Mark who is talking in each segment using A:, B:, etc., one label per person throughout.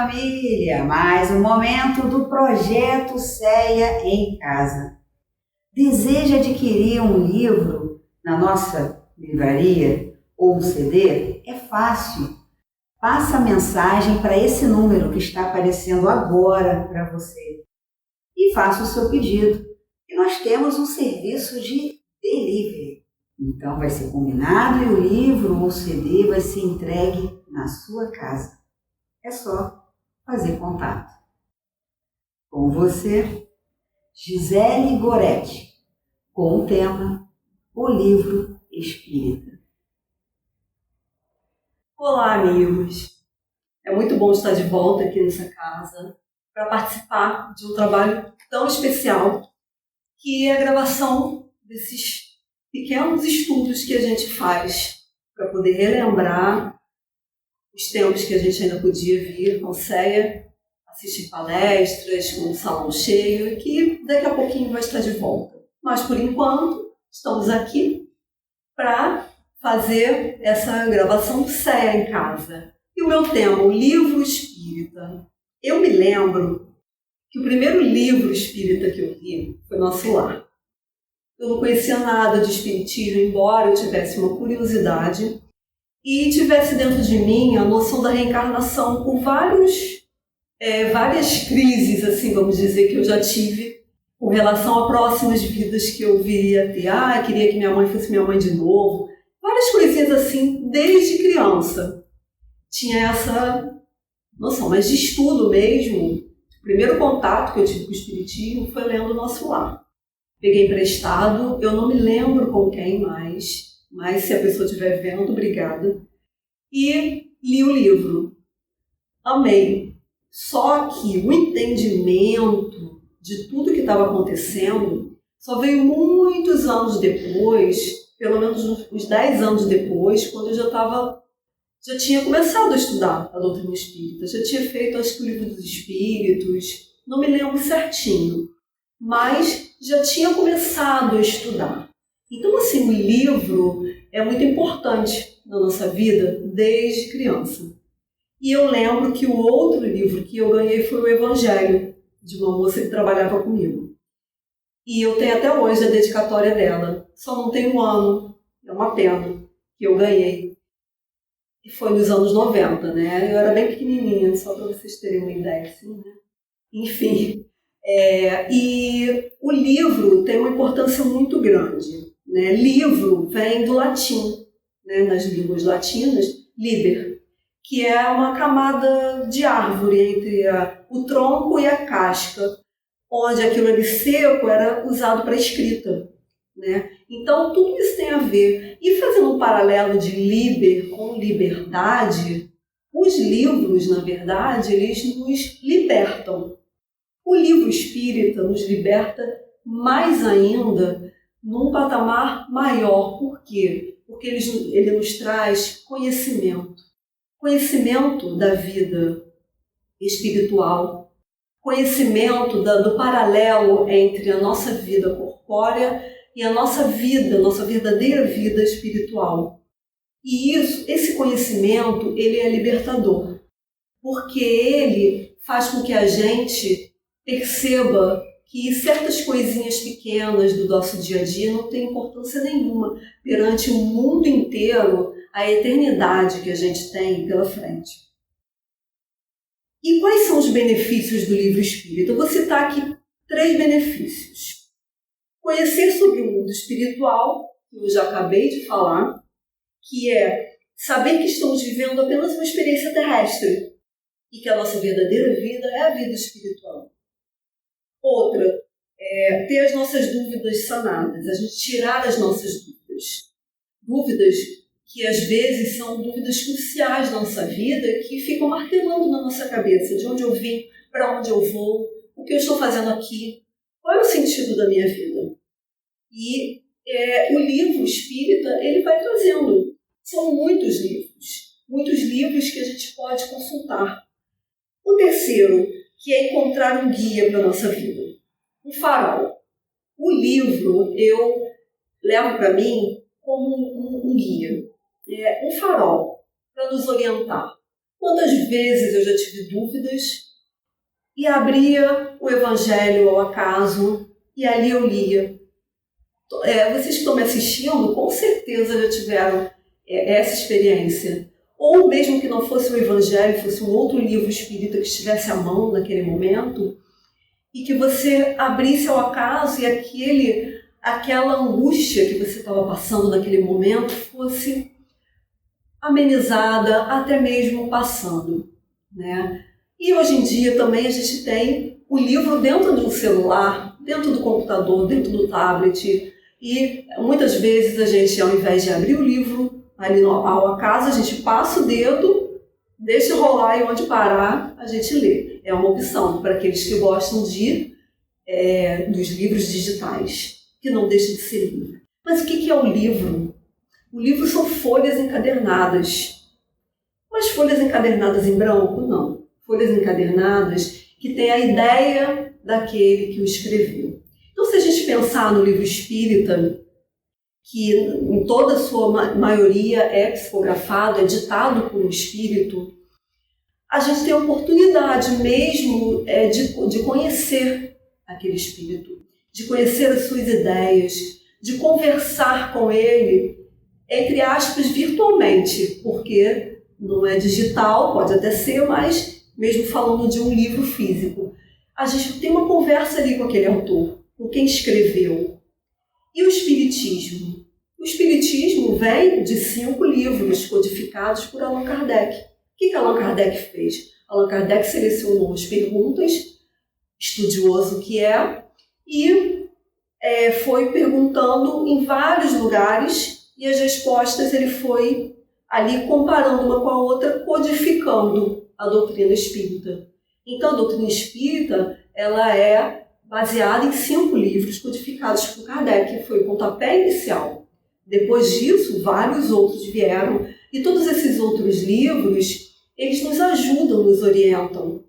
A: família! Mais um momento do Projeto CEA em Casa. Deseja adquirir um livro na nossa livraria ou um CD? É fácil. Passa a mensagem para esse número que está aparecendo agora para você e faça o seu pedido. E nós temos um serviço de delivery. Então vai ser combinado e o livro ou CD vai ser entregue na sua casa. É só fazer contato. Com você, Gisele Goretti, com o tema O Livro Espírita.
B: Olá, amigos! É muito bom estar de volta aqui nessa casa para participar de um trabalho tão especial que é a gravação desses pequenos estudos que a gente faz para poder relembrar os tempos que a gente ainda podia vir com CEA, assistir palestras com o salão cheio e que daqui a pouquinho vai estar de volta. Mas, por enquanto, estamos aqui para fazer essa gravação do CEA em casa. E o meu tema, o livro espírita. Eu me lembro que o primeiro livro espírita que eu li foi Nosso Lar. Eu não conhecia nada de espiritismo, embora eu tivesse uma curiosidade e tivesse dentro de mim a noção da reencarnação por várias crises, assim, vamos dizer, que eu já tive com relação a próximas vidas que eu viria a ter. Queria que minha mãe fosse minha mãe de novo. Várias coisinhas assim, desde criança. Tinha essa noção, mas de estudo mesmo, o primeiro contato que eu tive com o espiritismo foi lendo Nosso Lar. Peguei emprestado, eu não me lembro com quem mais, mas se a pessoa estiver vendo, obrigada. E li o livro. Amei. Só que o entendimento de tudo que estava acontecendo só veio muitos anos depois, pelo menos uns 10 anos depois, quando eu já tinha começado a estudar a doutrina espírita, já tinha feito, acho que, o Livro dos Espíritos, não me lembro certinho, mas já tinha começado a estudar. Então, assim, o livro é muito importante na nossa vida desde criança. E eu lembro que o outro livro que eu ganhei foi o Evangelho, de uma moça que trabalhava comigo. E eu tenho até hoje a dedicatória dela, só não tem um ano, é uma pena, que eu ganhei. E foi nos anos 90, né? Eu era bem pequenininha, só para vocês terem uma ideia, assim, né? Enfim, e o livro tem uma importância muito grande, né? Livro vem do latim, né? Nas línguas latinas, liber, que é uma camada de árvore entre o tronco e a casca, onde aquilo ali seco era usado para escrita, né? Então, tudo isso tem a ver. E fazendo um paralelo de liber com liberdade, os livros, na verdade, eles nos libertam. O livro espírita nos liberta mais ainda num patamar maior. Por quê? Porque ele nos traz conhecimento. Conhecimento da vida espiritual. Conhecimento do paralelo entre a nossa vida corpórea e a nossa verdadeira vida espiritual. E esse conhecimento, ele é libertador. Porque ele faz com que a gente perceba que certas coisinhas pequenas do nosso dia a dia não têm importância nenhuma perante o mundo inteiro, a eternidade que a gente tem pela frente. E quais são os benefícios do livro espírita? Eu vou citar aqui 3 benefícios. Conhecer sobre o mundo espiritual, que eu já acabei de falar, que é saber que estamos vivendo apenas uma experiência terrestre e que a nossa verdadeira vida é a vida espiritual. Outra, ter as nossas dúvidas sanadas, a gente tirar as nossas dúvidas. Dúvidas que às vezes são dúvidas cruciais na nossa vida, que ficam martelando na nossa cabeça, de onde eu vim, para onde eu vou, o que eu estou fazendo aqui, qual é o sentido da minha vida. E o livro espírita, ele vai trazendo, são muitos livros que a gente pode consultar. O terceiro, que é encontrar um guia para a nossa vida, um farol. O livro eu levo para mim como um guia, um farol para nos orientar. Quantas vezes eu já tive dúvidas e abria o Evangelho ao acaso e ali eu lia. Vocês que estão me assistindo, com certeza já tiveram essa experiência. Ou mesmo que não fosse o Evangelho, fosse um outro livro espírita que estivesse à mão naquele momento, e que você abrisse ao acaso e aquela angústia que você estava passando naquele momento fosse amenizada, até mesmo passando, né? E hoje em dia também a gente tem o livro dentro do celular, dentro do computador, dentro do tablet, e muitas vezes a gente, ao invés de abrir o livro ali ao acaso, a gente passa o dedo, deixa rolar e onde parar a gente lê. É uma opção para aqueles que gostam dos livros digitais, que não deixa de ser livro. Mas o que é o livro? O livro são folhas encadernadas. Mas folhas encadernadas em branco? Não. Folhas encadernadas que têm a ideia daquele que o escreveu. Então, se a gente pensar no livro espírita, que em toda a sua maioria é psicografado, é ditado por um espírito, a gente tem a oportunidade mesmo de conhecer aquele espírito, de conhecer as suas ideias, de conversar com ele, entre aspas, virtualmente, porque não é digital, pode até ser, mas mesmo falando de um livro físico, a gente tem uma conversa ali com aquele autor, com quem escreveu. E o Espiritismo? O Espiritismo vem de 5 livros codificados por Allan Kardec. O que Allan Kardec fez? Allan Kardec selecionou as perguntas, estudioso que é, e foi perguntando em vários lugares, e as respostas ele foi ali comparando uma com a outra, codificando a doutrina espírita. Então, a doutrina espírita ela é baseada em 5 livros codificados por Kardec, que foi o pontapé inicial. Depois disso, vários outros vieram, e todos esses outros livros, eles nos ajudam, nos orientam.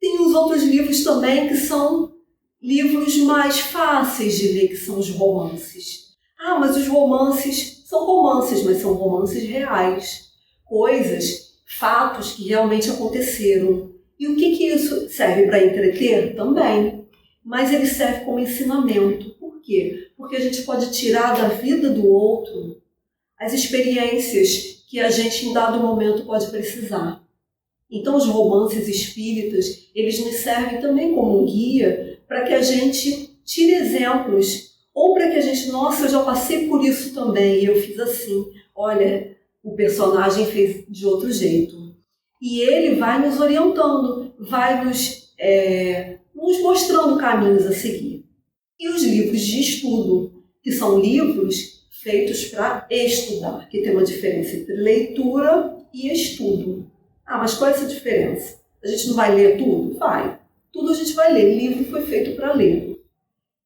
B: Tem os outros livros também que são livros mais fáceis de ler, que são os romances. Ah, mas os romances são romances, mas são romances reais. Coisas, fatos que realmente aconteceram. E o que isso serve para entreter? Também. Mas ele serve como ensinamento. Por quê? Porque a gente pode tirar da vida do outro as experiências que a gente em dado momento pode precisar. Então os romances espíritas, eles nos servem também como um guia para que a gente tire exemplos, ou para que a gente, nossa, eu já passei por isso também, e eu fiz assim, olha, o personagem fez de outro jeito. E ele vai nos orientando, vai nos mostrando caminhos a seguir. E os livros de estudo, que são livros feitos para estudar, que tem uma diferença entre leitura e estudo. Ah, mas qual é essa diferença? A gente não vai ler tudo? Vai. Tudo a gente vai ler. Livro foi feito para ler.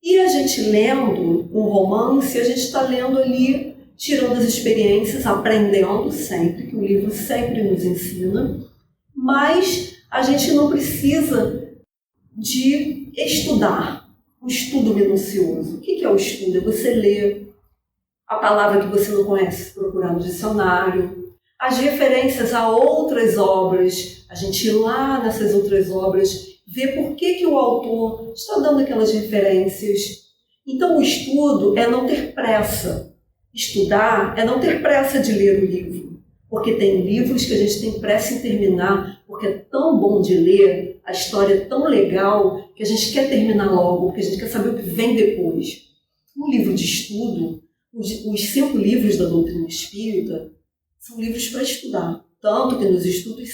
B: E a gente lendo um romance, a gente está lendo ali, tirando as experiências, aprendendo sempre, que o livro sempre nos ensina, mas a gente não precisa de estudar, o estudo minucioso. O que é o estudo? É você ler a palavra que você não conhece, procurar no dicionário, as referências a outras obras, a gente ir lá nessas outras obras, ver por que o autor está dando aquelas referências. Então o estudo é não ter pressa. Estudar é não ter pressa de ler o livro, porque tem livros que a gente tem pressa em terminar, porque é tão bom de ler, a história é tão legal, que a gente quer terminar logo, porque a gente quer saber o que vem depois. Um livro de estudo, os 5 livros da doutrina espírita, são livros para estudar. Tanto que nos estudos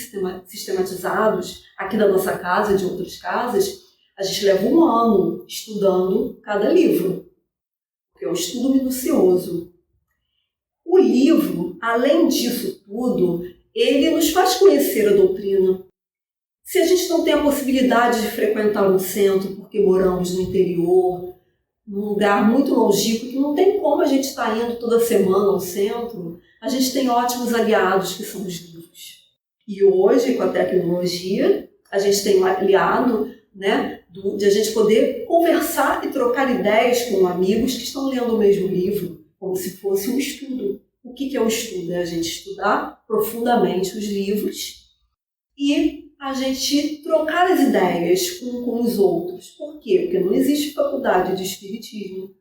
B: sistematizados, aqui da nossa casa e de outras casas, a gente leva 1 ano estudando cada livro, porque é um estudo minucioso. O livro, além disso tudo, ele nos faz conhecer a doutrina. Se a gente não tem a possibilidade de frequentar um centro, porque moramos no interior, num lugar muito longínquo, que não tem como a gente estar indo toda semana ao centro, a gente tem ótimos aliados, que são os livros. E hoje, com a tecnologia, a gente tem um aliado, né, de a gente poder conversar e trocar ideias com amigos que estão lendo o mesmo livro, como se fosse um estudo O que é o estudo? É a gente estudar profundamente os livros e a gente trocar as ideias com os outros. Por quê? Porque não existe faculdade de espiritismo.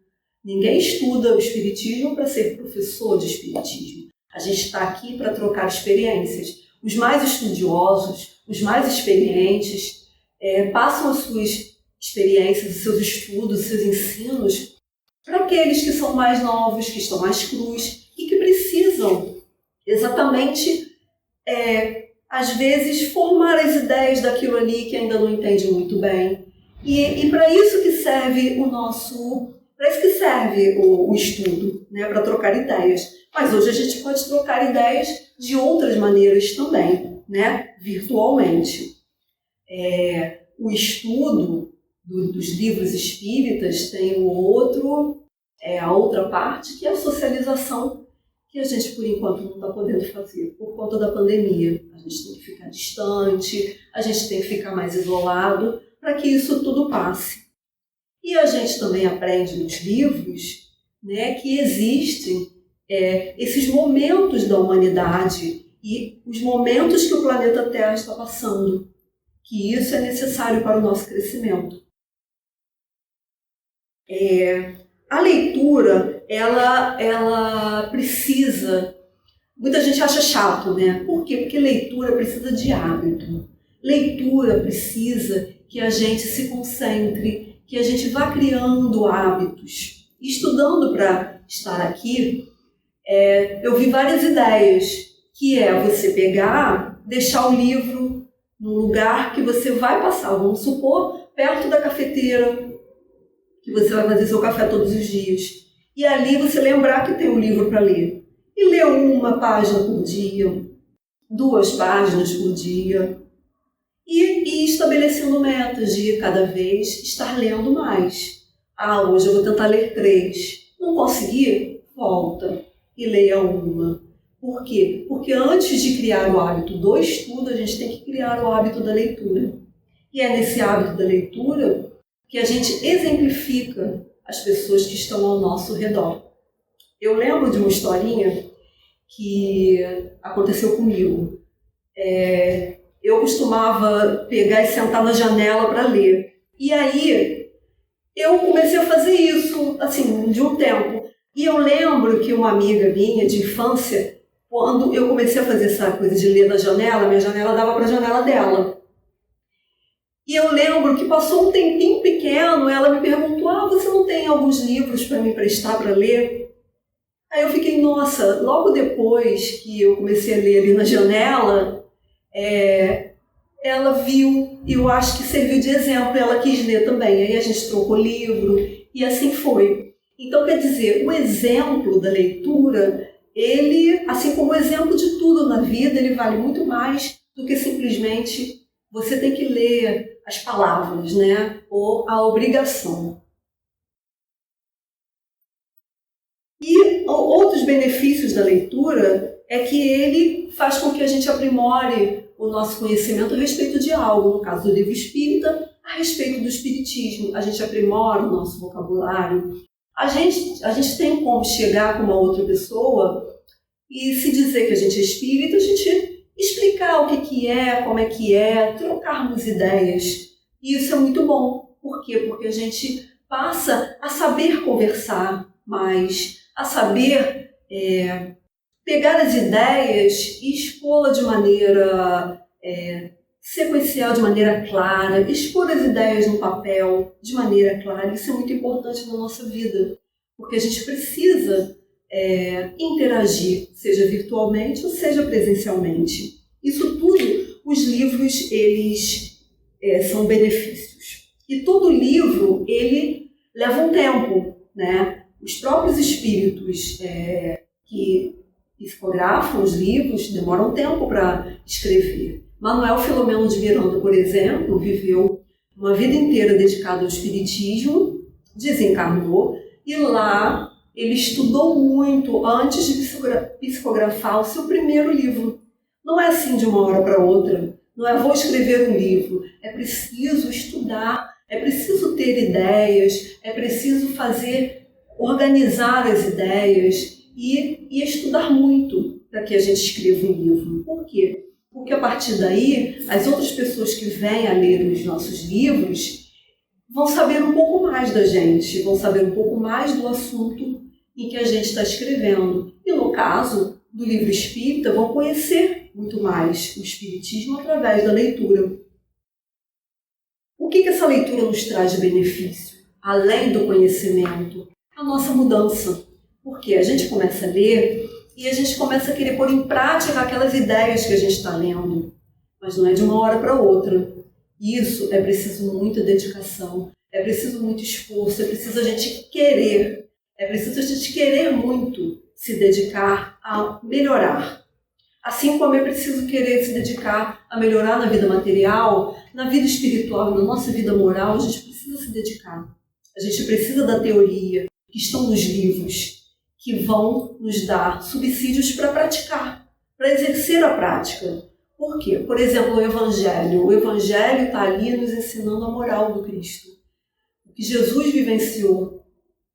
B: Ninguém estuda o espiritismo para ser professor de espiritismo. A gente está aqui para trocar experiências. Os mais estudiosos, os mais experientes, passam as suas experiências, os seus estudos, os seus ensinos para aqueles que são mais novos, que estão mais crus e que precisam exatamente, às vezes, formar as ideias daquilo ali que ainda não entende muito bem. E para isso que serve o estudo, né? Para trocar ideias. Mas hoje a gente pode trocar ideias de outras maneiras também, né? Virtualmente. O estudo dos livros espíritas tem a outra parte, que é a socialização, que a gente, por enquanto, não está podendo fazer por conta da pandemia. A gente tem que ficar distante, a gente tem que ficar mais isolado para que isso tudo passe. E a gente também aprende nos livros, né, que existem esses momentos da humanidade e os momentos que o planeta Terra está passando, que isso é necessário para o nosso crescimento. A leitura, ela precisa... Muita gente acha chato, né? Por quê? Porque leitura precisa de hábito. Leitura precisa que a gente se concentre, que a gente vá criando hábitos. Estudando para estar aqui, eu vi várias ideias, que é você pegar, deixar o livro num lugar que você vai passar, vamos supor, perto da cafeteira, que você vai fazer seu café todos os dias. E ali você lembrar que tem um livro para ler. E ler 1 página por dia, 2 páginas por dia. E estabelecendo metas de cada vez estar lendo mais. Hoje eu vou tentar ler 3. Não conseguir? Volta e leia 1. Por quê? Porque antes de criar o hábito do estudo, a gente tem que criar o hábito da leitura. E é nesse hábito da leitura que a gente exemplifica as pessoas que estão ao nosso redor. Eu lembro de uma historinha que aconteceu comigo. Eu costumava pegar e sentar na janela para ler. E aí eu comecei a fazer isso, assim, de um tempo. E eu lembro que uma amiga minha de infância, quando eu comecei a fazer essa coisa de ler na janela, minha janela dava para a janela dela. E eu lembro que passou um tempinho pequeno, ela me perguntou, você não tem alguns livros para me emprestar para ler? Aí eu fiquei, nossa, logo depois que eu comecei a ler ali na janela, ela viu, e eu acho que serviu de exemplo, ela quis ler também. Aí a gente trocou livro, e assim foi. Então, quer dizer, o exemplo da leitura, ele, assim como o exemplo de tudo na vida, ele vale muito mais do que simplesmente você tem que ler as palavras, né? Ou a obrigação. E outros benefícios da leitura é que ele faz com que a gente aprimore o nosso conhecimento a respeito de algo. No caso do livro espírita, a respeito do espiritismo. A gente aprimora o nosso vocabulário. A gente tem como chegar com uma outra pessoa e se dizer que a gente é espírita, a gente explicar o que é, como é que é, trocarmos ideias. E isso é muito bom. Por quê? Porque a gente passa a saber conversar mais, a saber pegar as ideias e expô-la de maneira sequencial, de maneira clara, expor as ideias no papel de maneira clara. Isso é muito importante na nossa vida, porque a gente precisa interagir, seja virtualmente ou seja presencialmente. Isso tudo, os livros, eles são benefícios. E todo livro, ele leva um tempo, né? Os próprios espíritos que psicografam os livros demoram tempo para escrever. Manuel Filomeno de Miranda, por exemplo, viveu uma vida inteira dedicada ao espiritismo, desencarnou, e lá ele estudou muito antes de psicografar o seu primeiro livro. Não é assim de uma hora para outra, não é vou escrever um livro, é preciso estudar, é preciso ter ideias, é preciso organizar as ideias. e estudar muito para que a gente escreva um livro. Por quê? Porque a partir daí, as outras pessoas que vêm a ler os nossos livros vão saber um pouco mais da gente, vão saber um pouco mais do assunto em que a gente está escrevendo. E no caso do livro espírita, vão conhecer muito mais o espiritismo através da leitura. O que essa leitura nos traz de benefício? Além do conhecimento, a nossa mudança. Porque a gente começa a ler e a gente começa a querer pôr em prática aquelas ideias que a gente está lendo. Mas não é de uma hora para outra. Isso é preciso muita dedicação, é preciso muito esforço, é preciso a gente querer. É preciso a gente querer muito se dedicar a melhorar. Assim como é preciso querer se dedicar a melhorar na vida material, na vida espiritual, na nossa vida moral, a gente precisa se dedicar. A gente precisa da teoria que estão nos livros, que vão nos dar subsídios para praticar, para exercer a prática. Por quê? Por exemplo, o Evangelho. O Evangelho está ali nos ensinando a moral do Cristo. O que Jesus vivenciou.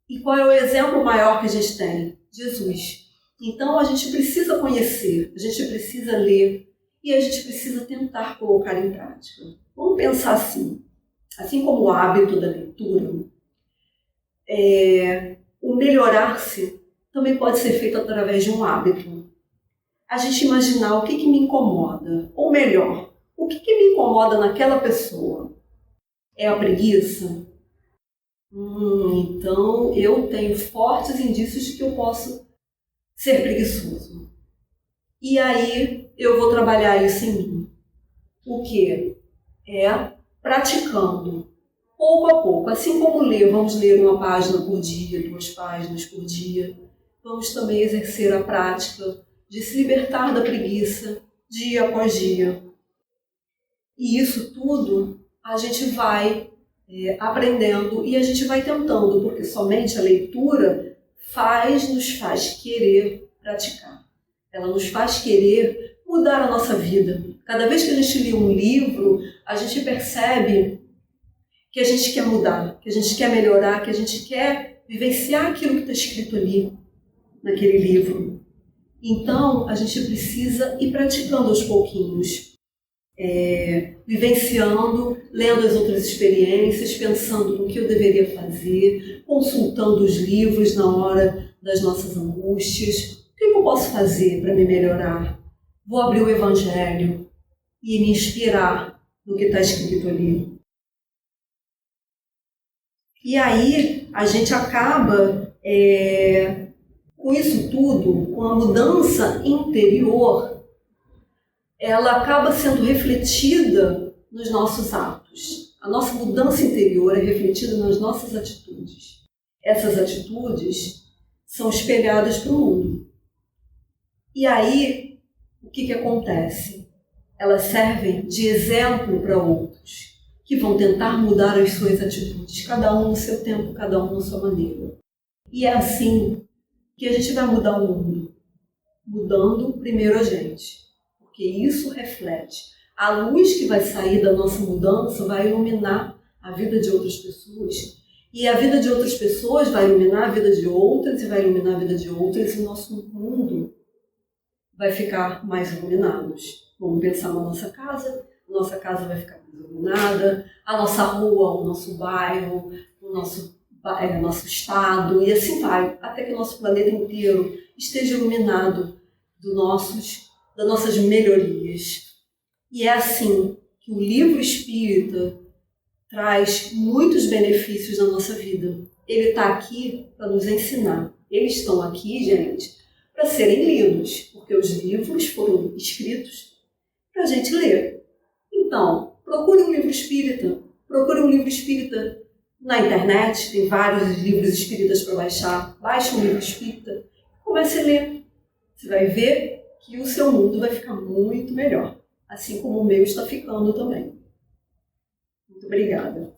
B: E qual é o exemplo maior que a gente tem? Jesus. Então a gente precisa conhecer, a gente precisa ler e a gente precisa tentar colocar em prática. Vamos pensar assim como o hábito da leitura, o melhorar-se também pode ser feito através de um hábito. A gente imaginar o que me incomoda, ou melhor, o que me incomoda naquela pessoa. É a preguiça? Então eu tenho fortes indícios de que eu posso ser preguiçoso. E aí eu vou trabalhar isso em mim. O que? É praticando, pouco a pouco. Assim como vamos ler uma página por dia, 2 páginas por dia, vamos também exercer a prática de se libertar da preguiça dia após dia. E isso tudo a gente vai aprendendo e a gente vai tentando, porque somente a leitura nos faz querer praticar. Ela nos faz querer mudar a nossa vida. Cada vez que a gente lê um livro, a gente percebe que a gente quer mudar, que a gente quer melhorar, que a gente quer vivenciar aquilo que está escrito ali, naquele livro. Então, a gente precisa ir praticando aos pouquinhos, vivenciando, lendo as outras experiências, pensando no que eu deveria fazer, consultando os livros na hora das nossas angústias. O que eu posso fazer para me melhorar? Vou abrir o Evangelho e me inspirar no que está escrito ali. E aí a gente acaba, com isso tudo, com a mudança interior, ela acaba sendo refletida nos nossos atos. A nossa mudança interior é refletida nas nossas atitudes. Essas atitudes são espelhadas para o mundo. E aí, o que acontece? Elas servem de exemplo para outros, que vão tentar mudar as suas atitudes, cada um no seu tempo, cada um na sua maneira. E é assim que a gente vai mudar o mundo, mudando primeiro a gente. Porque isso reflete. A luz que vai sair da nossa mudança vai iluminar a vida de outras pessoas. E a vida de outras pessoas vai iluminar a vida de outras, e vai iluminar a vida de outras, e o nosso mundo vai ficar mais iluminado. Vamos pensar na nossa casa vai ficar mais iluminada, a nossa rua, o nosso bairro, o nosso estado, e assim vai, até que o nosso planeta inteiro esteja iluminado das nossas melhorias. E é assim que o livro espírita traz muitos benefícios na nossa vida. Ele está aqui para nos ensinar. Eles estão aqui, gente, para serem lidos, porque os livros foram escritos para a gente ler. Então, procure um livro espírita. Procure um livro espírita na internet, tem vários livros espíritas para baixar. Baixe um livro espírita e comece a ler. Você vai ver que o seu mundo vai ficar muito melhor, assim como o meu está ficando também. Muito obrigada.